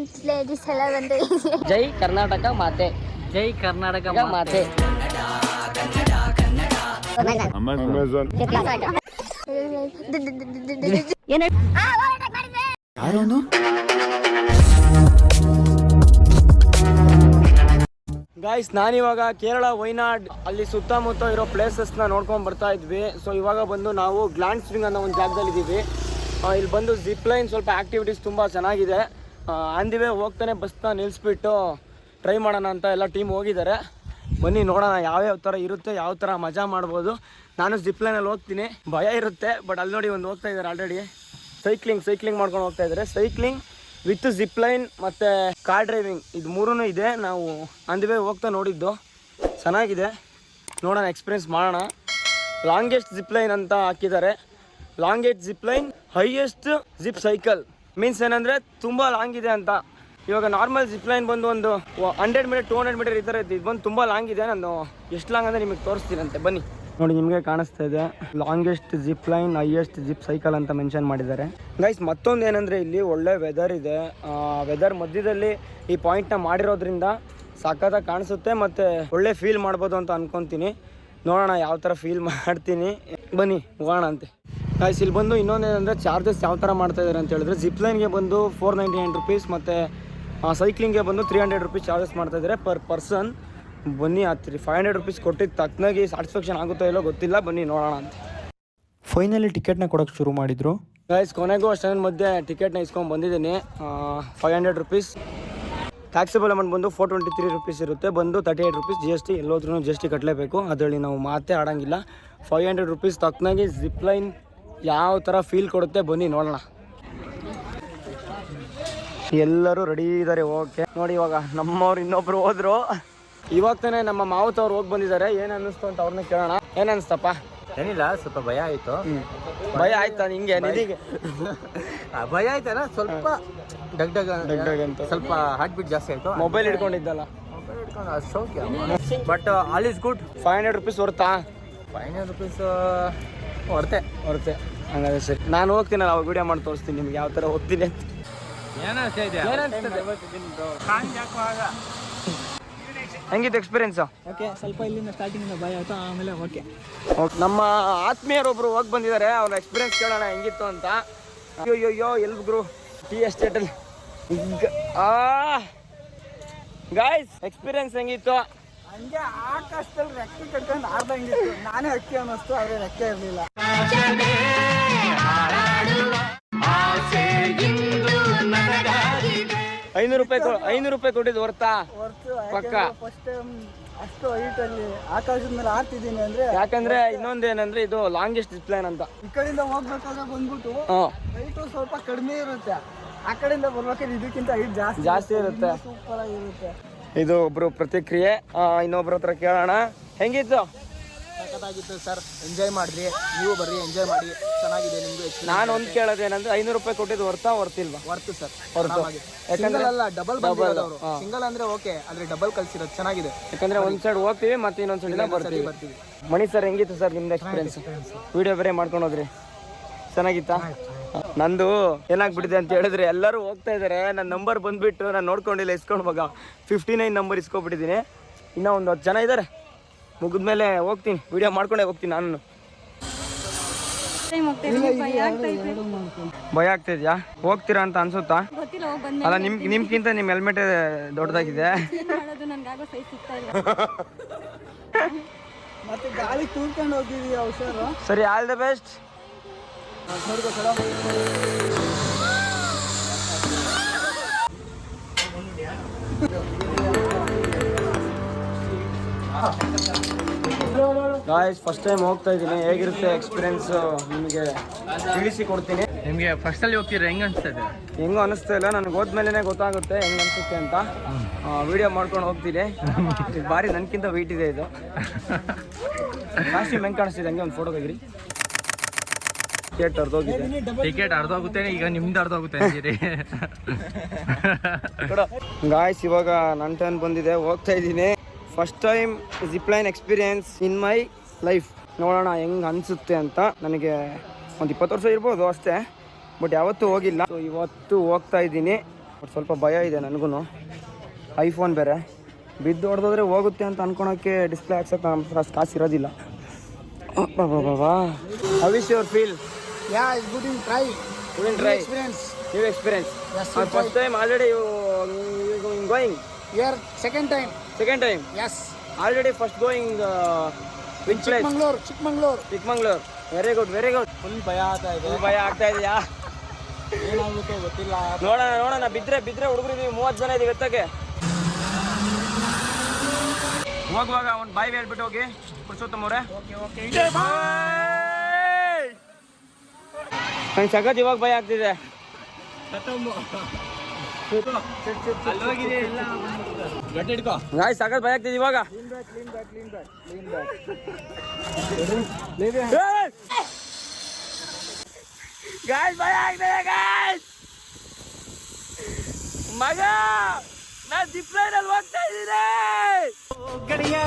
Gents ladies ಎಲ್ಲ ಬಂದು ಜೈ ಕರ್ನಾಟಕ ಮಾತೆ, ಜೈ ಕರ್ನಾಟಕ ಮಾತೆ. ಯಾರೋನು ಗಾಯ್ಸ್, ನಾನಿವಾಗ ಕೇರಳ ವೈನಾಡ್ ಅಲ್ಲಿ ಸುತ್ತಮುತ್ತ ಇರೋ ಪ್ಲೇಸಸ್ನ ನೋಡ್ಕೊಂಡು ಬರ್ತಾ ಇದ್ವಿ. ಸೊ ಇವಾಗ ಬಂದು ನಾವು ಗ್ಲಾಂಡ್ ಸ್ವಿಂಗ್ ಅನ್ನೋ ಒಂದು ಜಾಗದಲ್ಲಿ ಇದ್ದೀವಿ. ಇಲ್ಲಿ ಬಂದು ಜಿಪ್ ಲೈನ್ ಸ್ವಲ್ಪ ಆ್ಯಕ್ಟಿವಿಟೀಸ್ ತುಂಬ ಚೆನ್ನಾಗಿದೆ. ಆನ್ ದಿ ವೇ ಹೋಗ್ತಾನೆ ಬಸ್ನ ನಿಲ್ಲಿಸ್ಬಿಟ್ಟು ಟ್ರೈ ಮಾಡೋಣ ಅಂತ ಎಲ್ಲ ಟೀಮ್ ಹೋಗಿದ್ದಾರೆ. ಬನ್ನಿ ನೋಡೋಣ ಯಾವ್ಯಾವ ಥರ ಇರುತ್ತೆ, ಯಾವ ಥರ ಮಜಾ ಮಾಡ್ಬೋದು. ನಾನು ಜಿಪ್ ಲೈನಲ್ಲಿ ಹೋಗ್ತೀನಿ, ಭಯ ಇರುತ್ತೆ. ಬಟ್ ಅಲ್ಲಿ ನೋಡಿ ಒಂದು ಹೋಗ್ತಾ ಇದ್ದಾರೆ ಆಲ್ರೆಡಿ. ಸೈಕ್ಲಿಂಗ್ ಮಾಡ್ಕೊಂಡು ಹೋಗ್ತಾ ಇದ್ದಾರೆ. ಸೈಕ್ಲಿಂಗ್ ವಿತ್ ಜಿಪ್ ಲೈನ್ ಮತ್ತು ಕಾರ್ ಡ್ರೈವಿಂಗ್ ಇದು ಮೂರೂ ಇದೆ. ನಾವು ಆನ್ ದಿ ವೇ ಹೋಗ್ತಾ ನೋಡಿದ್ದು ಚೆನ್ನಾಗಿದೆ. ನೋಡೋಣ, ಎಕ್ಸ್ಪೀರಿಯನ್ಸ್ ಮಾಡೋಣ. ಲಾಂಗೆಸ್ಟ್ ಜಿಪ್ ಲೈನ್ ಅಂತ ಹಾಕಿದ್ದಾರೆ. Longest zip line, highest zip cycle. Means ಏನಂದರೆ ತುಂಬ ಲಾಂಗ್ ಇದೆ ಅಂತ. ಇವಾಗ ನಾರ್ಮಲ್ ಜಿಪ್ ಲೈನ್ ಬಂದು ಒಂದು 100 ಮೀಟರ್ 200 ಮೀಟರ್ ಈ ಥರ ಇದೆ. ಇದು ಬಂದು ತುಂಬ ಲಾಂಗ್ ಇದೆ. ನಾನು ಎಷ್ಟು ಲಾಂಗ್ ಅಂದರೆ ನಿಮಗೆ ತೋರಿಸ್ತೀನಂತೆ, ಬನ್ನಿ ನೋಡಿ. ನಿಮಗೆ ಕಾಣಿಸ್ತಾ ಇದೆ longest zip line, highest zip cycle ಅಂತ ಮೆನ್ಷನ್ ಮಾಡಿದ್ದಾರೆ. ಗೈಸ್, ಮತ್ತೊಂದು ಏನಂದರೆ ಇಲ್ಲಿ ಒಳ್ಳೆ ವೆದರ್ ಇದೆ. ವೆದರ್ ಮಧ್ಯದಲ್ಲಿ ಈ ಪಾಯಿಂಟ್ನ ಮಾಡಿರೋದ್ರಿಂದ ಸಖತ್ತಾಗಿ ಕಾಣಿಸುತ್ತೆ ಮತ್ತು ಒಳ್ಳೆ ಫೀಲ್ ಮಾಡ್ಬೋದು ಅಂತ ಅಂದ್ಕೊತೀನಿ. ನೋಡೋಣ ಯಾವ ಥರ ಫೀಲ್ ಮಾಡ್ತೀನಿ. ಬನ್ನಿ ಹೋಗೋಣ ಅಂತೆ. ಗೈಸ್, ಇಲ್ಲಿ ಬಂದು ಇನ್ನೊಂದೇನೆಂದರೆ ಚಾರ್ಜಸ್ ಯಾವ ಥರ ಮಾಡ್ತಾಯಿದ್ದಾರೆ ಅಂತ ಹೇಳಿದ್ರೆ, ಜಿಪ್ ಲೈನ್ಗೆ ಬಂದು 499 ರುಪೀಸ್ ಮತ್ತು ಸೈಕ್ಲಿಂಗ್ಗೆ ಬಂದು 300 ರುಪೀಸ್ ಚಾರ್ಜಸ್ ಮಾಡ್ತಾಯಿದ್ದಾರೆ ಪರ್ ಪರ್ಸನ್. ಬನ್ನಿ, ಹತ್ತಿರ 500 ರುಪೀಸ್ ಕೊಟ್ಟಿದ್ದು ತಕ್ಕನಾಗಿ ಸ್ಯಾಟಿಸ್ಫ್ಯಾಕ್ಷನ್ ಆಗುತ್ತೋ ಇಲ್ಲೋ ಗೊತ್ತಿಲ್ಲ. ಬನ್ನಿ ನೋಡೋಣ ಅಂತ. ಫೈನಲಿ ಟಿಕೆಟ್ನ ಕೊಡೋಕ್ಕೆ ಶುರು ಮಾಡಿದ್ರು. ಗೈಸ್, ಕೊನೆಗೂ ಅಷ್ಟೊಂದು ಮಧ್ಯೆ ಟಿಕೆಟ್ನ ಇಸ್ಕೊಂಡು ಬಂದಿದ್ದೀನಿ. 500 ರುಪೀಸ್. ಟ್ಯಾಕ್ಸಿಬಲ್ ಅಮೌಂಟ್ ಬಂದು 423 ರುಪೀಸ್ ಇರುತ್ತೆ. ಬಂದು 38 ರುಪೀಸ್ GST. ಎಲ್ಲೋದ್ರೂ GST ಕಟ್ಟಲೇಬೇಕು. ಅದರಲ್ಲಿ ನಾವು ಮಾತೇ ಆಡೋಂಗಿಲ್ಲ. 500 ರುಪೀಸ್ ತಕ್ಕನಾಗಿ ಜಿಪ್ ಲೈನ್ ಯಾವ ಥರ ಫೀಲ್ ಕೊಡುತ್ತೆ ಬನ್ನಿ ನೋಡೋಣ. ಎಲ್ಲರೂ ರೆಡಿ ಇದ್ದಾರೆ ಓಕೆ. ನೋಡಿ, ಇವಾಗ ನಮ್ಮವ್ರು ಇನ್ನೊಬ್ರು ಹೋದ್ರು. ಇವಾಗ ತಾನೇ ನಮ್ಮ ಮಾವತ್ ಅವ್ರು ಹೋಗಿ ಬಂದಿದ್ದಾರೆ. ಏನು ಅನ್ನಿಸ್ತು ಅಂತ ಅವ್ರನ್ನ ಕೇಳೋಣ. ಏನು ಅನಿಸ್ತಪ್ಪ? ಏನಿಲ್ಲ, ಸ್ವಲ್ಪ ಭಯ ಆಯಿತು. ಭಯ ಆಯ್ತಾ ನಿಂಗೆ? ನಿಧಿಗೆ ಭಯ ಆಯ್ತಲ್ಲ, ಸ್ವಲ್ಪ ಡಗ್ ಅಂತ ಸ್ವಲ್ಪ ಹಾರ್ಟ್ ಬೀಟ್ ಜಾಸ್ತಿ ಆಯಿತು. ಮೊಬೈಲ್ ಹಿಡ್ಕೊಂಡಿದ್ದಲ್ಲ, but all is good. 500 rupees ಹೊರ್ತಾ? 500 ರುಪೀಸ್ ಹೊರತೆ. ಹಂಗಾದ್ರೆ ಸರಿ, ನಾನು ಹೋಗ್ತೀನಲ್ಲ, ಅವಾಗ ವಿಡಿಯೋ ಮಾಡಿ ತೋರಿಸ್ತೀನಿ ನಿಮ್ಗೆ ಯಾವ ಥರ ಹೋಗ್ತೀನಿ ಅಂತ. ಹೆಂಗಿತ್ತು ಎಕ್ಸ್ಪೀರಿಯನ್ಸು? ಓಕೆ, ಸ್ವಲ್ಪ ಇಲ್ಲಿಂದ ಸ್ಟಾರ್ಟಿಂಗ್ ಭಯ ಆಯಿತು, ಆಮೇಲೆ ಓಕೆ. ನಮ್ಮ ಆತ್ಮೀಯರೊಬ್ರು ಹೋಗಿ ಬಂದಿದ್ದಾರೆ. ಅವ್ರ ಎಕ್ಸ್ಪೀರಿಯನ್ಸ್ ಕೇಳೋಣ ಹೆಂಗಿತ್ತು ಅಂತ. ಅಯ್ಯೋ ಎಲ್ಬ್ರು ಟೀ ಎಸ್ಟೇಟಲ್ಲಿ ಗಾಯ್ಸ್, ಎಕ್ಸ್ಪೀರಿಯನ್ಸ್ ಹೆಂಗಿತ್ತು? ಹಂಗೆ ಆಕಾಶದಲ್ಲಿ ರೆಕ್ಕೆ ಕಟ್ಕೊಂಡು ಆಡ್ದಂಗಿತ್ತು. ನಾನೇ ಅಕ್ಕಿ ಅನ್ನಿಸ್ತು, ಆದರೆ ರೆಕ್ಕೆ ಇರಲಿಲ್ಲ. 500 ರೂಪಾಯಿ ಕೊಟ್ಟಿದ್ದು ಹೊರ್ತಾ? ಪಕ್ಕ. ಫಸ್ಟ್ ಟೈಮ್ ಅಷ್ಟು ಹೈಟಲ್ಲಿ ಆಕಾಶದ ಮೇಲೆ ಆಡ್ತಿದ್ದೀನಿ ಅಂದ್ರೆ. ಯಾಕಂದ್ರೆ ಇನ್ನೊಂದೇನಂದ್ರೆ ಇದು ಲಾಂಗೆಸ್ಟ್ ಜಿಪ್ ಲೈನ್ ಅಂತ. ಈ ಕಡೆಯಿಂದ ಹೋಗ್ಬೇಕಾದ್ರೆ ಬಂದ್ಬಿಟ್ಟು ಹೈಟು ಸ್ವಲ್ಪ ಕಡಿಮೆ ಇರುತ್ತೆ. ಆ ಕಡೆಯಿಂದ ಬರ್ಬೇಕಾದ್ರೆ ಇದಕ್ಕಿಂತ ಹೈಟ್ ಜಾಸ್ತಿ ಇರುತ್ತೆ. ಸೂಪರ್ ಆಗಿರುತ್ತೆ. ಇದು ಒಬ್ರು ಪ್ರತಿಕ್ರಿಯೆ. ಇನ್ನೊಬ್ರ ಹತ್ರ ಕೇಳೋಣ, ಹೆಂಗಿತ್ತು? ಸಖತ್ತಾಗಿತ್ತು ಸರ್, ಎಂಜಾಯ್ ಮಾಡಿರಿ. ನೀವು ಬರ್ರಿ, ಎಂಜಾಯ್ ಮಾಡಿ, ಚೆನ್ನಾಗಿದೆ ನಿಮ್ದು. ನಾನು ಒಂದು ಕೇಳೋದೇನಂದ್ರೆ 500 ರೂಪಾಯಿ ಕೊಟ್ಟಿದ್ದು ಹೊರ್ತಿಲ್ವಾ? ವರ್ತು ಸರ್, ಹೊರ್ತು. ಯಾಕಂದ್ರೆ ಅಲ್ಲ, ಡಬಲ್ ಸಿಂಗಲ್ ಅಂದ್ರೆ ಓಕೆ, ಆದ್ರೆ ಡಬಲ್ ಕಲ್ಸಿರೋದು ಚೆನ್ನಾಗಿದೆ. ಯಾಕಂದ್ರೆ ಒಂದ್ ಸೈಡ್ ಹೋಗ್ತೀವಿ ಮತ್ತೆ ಇನ್ನೊಂದ್ ಸೈಡ್ ಬರ್ತೀವಿ. ಮಣಿ ಸರ್, ಹೆಂಗಿತ್ತು ಸರ್ ನಿಮ್ದು ಎಕ್ಸ್ಪೀರಿಯನ್ಸ್? ವಿಡಿಯೋ ಬೇರೆ ಮಾಡ್ಕೊಂಡು ಹೋದ್ರಿ, ಚೆನ್ನಾಗಿತ್ತಾ? ನಂದು ಏನಾಗ್ಬಿಟ್ಟಿದೆ ಅಂತ ಹೇಳಿದ್ರೆ, ಎಲ್ಲರೂ ಹೋಗ್ತಾ ಇದಾರೆ. ನನ್ನ ನಂಬರ್ ಬಂದ್ಬಿಟ್ಟು ನಾನು ನೋಡ್ಕೊಂಡಿಲ್ಲ, ಇಸ್ಕೊಂಡು ಮಗ 59 ನಂಬರ್ ಇಸ್ಕೊಬಿಟ್ಟಿದ್ದೀನಿ. ಇನ್ನೂ ಒಂದು 10 ಜನ ಇದ್ದಾರೆ. ಮುಗಿದ್ಮೇಲೆ ಹೋಗ್ತೀನಿ, ವಿಡಿಯೋ ಮಾಡ್ಕೊಂಡೇ ಹೋಗ್ತೀನಿ ನಾನು. ಭಯ ಆಗ್ತಿದ್ಯಾ? ಹೋಗ್ತೀರಾ ಅಂತ ಅನ್ಸುತ್ತಾ? ಅಲ್ಲ, ನಿಮ್ಗಿಂತ ನಿಮ್ಮ ಹೆಲ್ಮೆಟ್ ದೊಡ್ಡದಾಗಿದೆ. ಮತ್ತೆ ಗಾಳಿ ತೂರ್ಕೊಂಡು ಹೋಗಿದೀವಿ ಹುಷಾರು. ಸರಿ, all the best. Guys, first time ಹೋಗ್ತಾ ಇದ್ದೀನಿ. ಹೇಗಿರುತ್ತೆ ಎಕ್ಸ್ಪೀರಿಯನ್ಸ್ ನಿಮಗೆ ತಿಳಿಸಿ ಕೊಡ್ತೀನಿ. ನಿಮಗೆ ಫಸ್ಟಲ್ಲಿ ಹೋಗ್ತೀರಾ, ಹೆಂಗೋ ಅನಿಸ್ತಾ ಇಲ್ಲ, ನನಗೆ ಹೋದ್ಮೇಲೆ ಗೊತ್ತಾಗುತ್ತೆ ಹೆಂಗೆ ಅನಿಸುತ್ತೆ ಅಂತ. ವಿಡಿಯೋ ಮಾಡ್ಕೊಂಡು ಹೋಗ್ತೀನಿ. ಬಾರಿ ನನಗಿಂತ ವೆಯ್ಟ್ ಇದೆ ಇದು. ಕಾಸ್ಟ್ಯೂಮ್ ಹೆಂಗೆ ಕಾಣಿಸ್ತಿದೆ? ಹಂಗೆ ಒಂದು ಫೋಟೋ ತೆಗಿರಿ. ಟಿಕೆಟ್ ಅರ್ಧೋಗುತ್ತೆ, ಈಗ ನಿಮ್ದು ಅರ್ಧೋಗುತ್ತೆ. ಗಾಯ್ಸ್, ಇವಾಗ ನನ್ನ ಟರ್ನ್ ಬಂದಿದೆ, ಹೋಗ್ತಾ ಇದ್ದೀನಿ. First time zip line experience in my life. ನೋಡೋಣ ಹೆಂಗೆ ಅನಿಸುತ್ತೆ ಅಂತ. ನನಗೆ ಒಂದು 20 ವರ್ಷ ಇರ್ಬೋದು ಅಷ್ಟೇ, ಬಟ್ ಯಾವತ್ತೂ ಹೋಗಿಲ್ಲ. ಸೊ ಇವತ್ತು ಹೋಗ್ತಾ ಇದ್ದೀನಿ. ಬಟ್ ಸ್ವಲ್ಪ ಭಯ ಇದೆ ನನಗೂ. ಐಫೋನ್ ಬೇರೆ ಬಿದ್ದು ಹೊಡೆದೋದ್ರೆ ಹೋಗುತ್ತೆ ಅಂತ ಅನ್ಕೊಳಕ್ಕೆ ಡಿಸ್ಪ್ಲೇ ಹಾಕ್ಸೋಕೆ ನಮ್ಮ ಹತ್ರ ಅಷ್ಟು ಕಾಸು ಇರೋದಿಲ್ಲ. ಬಾಬಾ how is your feel? Yeah, it's good in try. Good in try. Experience. New experience. Yes, First time already you going. Here, second time. Second time. Yes. Already first going which place? Chikmagalur. Chikmagalur. Very good, very good. Full ಭಯ ಆಗ್ತಾ ಇದೆ. Full ಭಯ ಆಗ್ತಾ ಇದೆಯಾ? ಏನಾಗುತ್ತೆ ಗೊತ್ತಿಲ್ಲ. ನೋಡೋಣ ಬಿದ್ರೆ ಹುಡುಗರಿದ್ದೀವಿ 30 ಜನ ಇದೀವಿ ಎತ್ತಕ್ಕೆ. ಹೋಗುವಾಗ ಒಂದು ಬಾಯ್ ಹೇಳ್ಬಿಟ್ಟು ಹೋಗಿ ಪುರುಷೋತ್ತಮ ಅವರೇ. ನಂಗೆ ಸಖತ್ ಇವಾಗ ಭಯ ಆಗ್ತಿದೆ. ಗಾಯ್ಸ್ ಸಖತ್ ಭಯ ಆಗ್ತಿದೆ ಇವಾಗ. ಗಾಯ್ಸ್ ಭಯ ಆಗ್ತಿದೆ ಗಾಯ್ಸ್. ಮಗ ನಾ ಜಿಪ್ ಲೈನಲ್ಲಿ ಹೋಗ್ತಾ ಇದ್ದೀನಿ. ಗೆಳೆಯ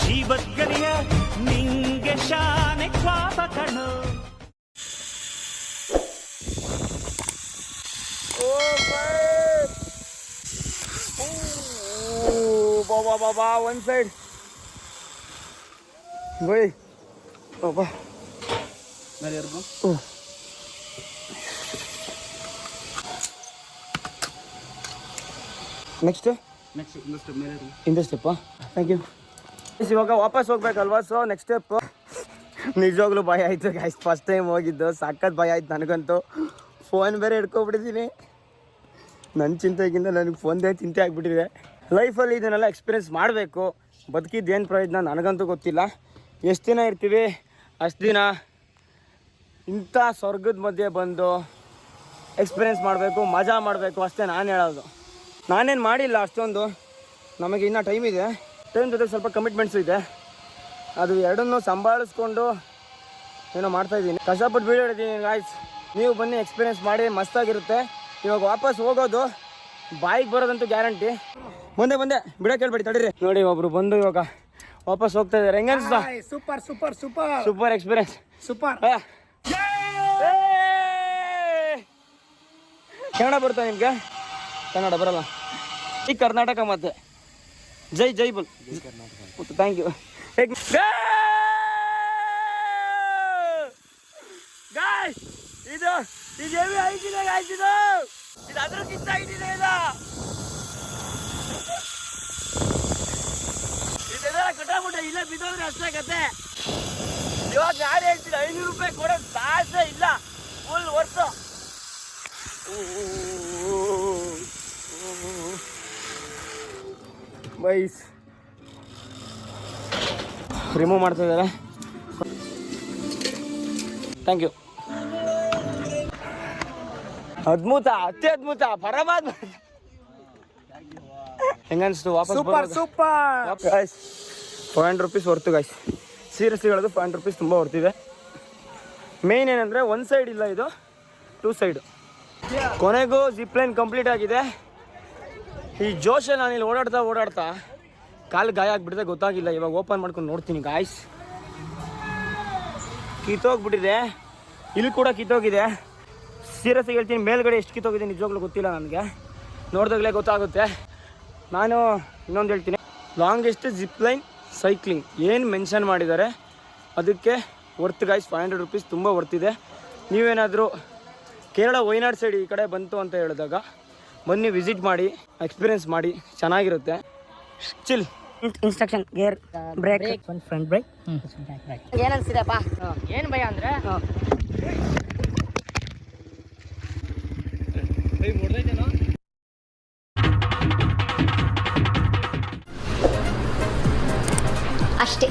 ಜೀವತ್ ಗೆಳೆಯ ನಿಂಗೆ ಶಾನೆ ಕ್ವಾಪ ಕಣ್ಣು. ಬಾಬಾ ಒನ್ ಸೈಡ್ ಬೈ ಬಾಬಾ ನೆಕ್ಸ್ಟ್ ಇಂದ ಸ್ಟೆಪ್ಪಾ. Thank you. ಇವಾಗ ವಾಪಸ್ ಹೋಗ್ಬೇಕಲ್ವಾ, ಸೊ ನೆಕ್ಸ್ಟ್ ಸ್ಟೆಪ್. ನಿಜವಾಗ್ಲೂ ಭಯ ಆಯಿತು ಗಾಯ್ಸ್. ಫಸ್ಟ್ ಟೈಮ್ ಹೋಗಿದ್ದು ಸಖತ್ ಭಯ ಆಯ್ತು ನನಗಂತೂ. ಫೋನ್ ಬೇರೆ ಹಿಡ್ಕೊಬಿಟ್ಟಿದ್ದೀನಿ. ನನ್ನ ಚಿಂತೆಗಿಂತ ನನಗೆ ಫೋನ್ದೇ ಚಿಂತೆ ಆಗಿಬಿಟ್ಟಿದೆ. ಲೈಫಲ್ಲಿ ಇದನ್ನೆಲ್ಲ ಎಕ್ಸ್ಪೀರಿಯೆನ್ಸ್ ಮಾಡಬೇಕು. ಬದುಕಿದ್ದೇನು ಪ್ರಯೋಜನ ನನಗಂತೂ ಗೊತ್ತಿಲ್ಲ. ಎಷ್ಟು ದಿನ ಇರ್ತೀವಿ ಅಷ್ಟು ದಿನ ಇಂಥ ಸ್ವರ್ಗದ ಮಧ್ಯೆ ಬಂದು ಎಕ್ಸ್ಪೀರಿಯೆನ್ಸ್ ಮಾಡಬೇಕು, ಮಜಾ ಮಾಡಬೇಕು ಅಷ್ಟೇ ನಾನು ಹೇಳೋದು. ನಾನೇನು ಮಾಡಿಲ್ಲ ಅಷ್ಟೊಂದು. ನಮಗೆ ಇನ್ನೂ ಟೈಮ್ ಇದೆ. ಟೈಮ್ ಜೊತೆಗೆ ಸ್ವಲ್ಪ ಕಮಿಟ್ಮೆಂಟ್ಸು ಇದೆ. ಅದು ಎರಡನ್ನೂ ಸಂಭಾಳಿಸ್ಕೊಂಡು ಏನೋ ಮಾಡ್ತಾಯಿದ್ದೀನಿ. ಕಷ್ಟಪಟ್ಟು ವೀಡಿಯೋ ಹಿಡಿದೀನಿ ಗಾಯ್ಸ್. ನೀವು ಬನ್ನಿ ಎಕ್ಸ್ಪೀರಿಯೆನ್ಸ್ ಮಾಡಿ, ಮಸ್ತಾಗಿರುತ್ತೆ. ಇವಾಗ ವಾಪಸ್ ಹೋಗೋದು ಬಾಯಿಗೆ ಬರೋದಂತೂ ಗ್ಯಾರಂಟಿ. ಬಂದೆ ಬಿಡೋಕೆ ಹೇಳ್ಬೇಡಿ ತಡೀರಿ. ನೋಡಿ ಒಬ್ರು ಬಂದು ಇವಾಗ ವಾಪಸ್ ಹೋಗ್ತಾ ಇದ್ದಾರೆ. ಹೆಂಗೆ ಅನಿಸ್ತಾ? Super experience. ಕನ್ನಡ ಬರ್ತಾ ನಿಮಗೆ? ಕನ್ನಡ ಬರಲ್ಲ. ಈ ಕರ್ನಾಟಕ ಮತ್ತೆ ಜೈ ಬಲ್. Thank you guys. ಇದು ಹೆವಿ ಆಯ್ತಿದೆ ಗಾಯ್ಸ್. ಇದು ಅದಕ್ಕಿಂತ ಆಯ್ತಿದೆ. ಇದೆಲ್ಲ ಕಟ್ಟಾಬಿಟ್ಟೆ ಇಲ್ಲೇ ಬಿದ್ದೋದ್ರೆ ಅಷ್ಟೇ ಕತೆ. ಇವಾಗ ಯಾರು ಹೇಳ್ತೀನಿ 500 ರೂಪಾಯಿ ಕೊಡೋದು ಸಾಧ್ಯ ಇಲ್ಲ. ಫುಲ್ ವರ್ಷ ಬೈಸ್ ರಿಮೂವ್ ಮಾಡ್ತಾ ಇದ್ದಾರೆ. Thank you. ಅದ್ಭುತ, ಅತ್ಯದ್ಭುತ, ಪರಮಾತ್ಮ. ಹೆಂಗನ್ಸ್ತು ವಾಪಸ್? Super guys. 500 ರೂಪೀಸ್ ಹೊರ್ತು ಗಾಯ್ಸ್. ಸೀರಿಯಸ್ಲಿ ಹೇಳೋದು 500 ರೂಪೀಸ್ ತುಂಬ ಹೊರ್ತಿದೆ. ಮೇಯ್ನ್ ಏನಂದರೆ ಒಂದು ಸೈಡ್ ಇಲ್ಲ, ಇದು 2 ಸೈಡು. ಕೊನೆಗೂ ಜಿಪ್ ಲೈನ್ ಕಂಪ್ಲೀಟ್ ಆಗಿದೆ. ಈ ಜೋಶಲ್ಲಿ ನಾನು ಇಲ್ಲಿ ಓಡಾಡ್ತಾ ಕಾಲು ಗಾಯ ಆಗಿಬಿಟ್ಟಿದೆ, ಗೊತ್ತಾಗಿಲ್ಲ. ಇವಾಗ ಓಪನ್ ಮಾಡ್ಕೊಂಡು ನೋಡ್ತೀನಿ ಗಾಯ್ಸ್. ಕಿತ್ತೋಗ್ಬಿಟ್ಟಿದೆ. ಇಲ್ಲಿ ಕೂಡ ಕಿತ್ತೋಗಿದೆ. ಸೀರಿಯಸ್ಸಾಗಿ ಹೇಳ್ತೀನಿ, ಮೇಲ್ಗಡೆ ಎಷ್ಟು ಕಿತ್ತೋಗಿದೆ ನಿಜವಾಗ್ಲೂ ಗೊತ್ತಿಲ್ಲ ನನಗೆ. ನೋಡಿದಾಗಲೇ ಗೊತ್ತಾಗುತ್ತೆ. ನಾನು ಇನ್ನೊಂದು ಹೇಳ್ತೀನಿ, ಲಾಂಗೆಸ್ಟ್ ಜಿಪ್ ಲೈನ್ ಸೈಕ್ಲಿಂಗ್ ಏನು ಮೆನ್ಷನ್ ಮಾಡಿದ್ದಾರೆ ಅದಕ್ಕೆ ವರ್ತ್ ಗಾಯ್ಸ್. 500 ರೂಪೀಸ್ ತುಂಬ ವರ್ತಿದೆ. ನೀವೇನಾದರೂ ಕೇರಳ ವೈನಾಡ್ ಸೈಡ್ ಈ ಕಡೆ ಬಂತು ಅಂತ ಹೇಳಿದಾಗ ಬನ್ನಿ, ವಿಸಿಟ್ ಮಾಡಿ, ಎಕ್ಸ್ಪೀರಿಯೆನ್ಸ್ ಮಾಡಿ, ಚೆನ್ನಾಗಿರುತ್ತೆ. Chill. Instruction, gear, brake, front brake. ಏನು ಅನಿಸಿದೆಪ್ಪ? ಏನು ಭಯ ಅಂದರೆ ಅಷ್ಟೇ.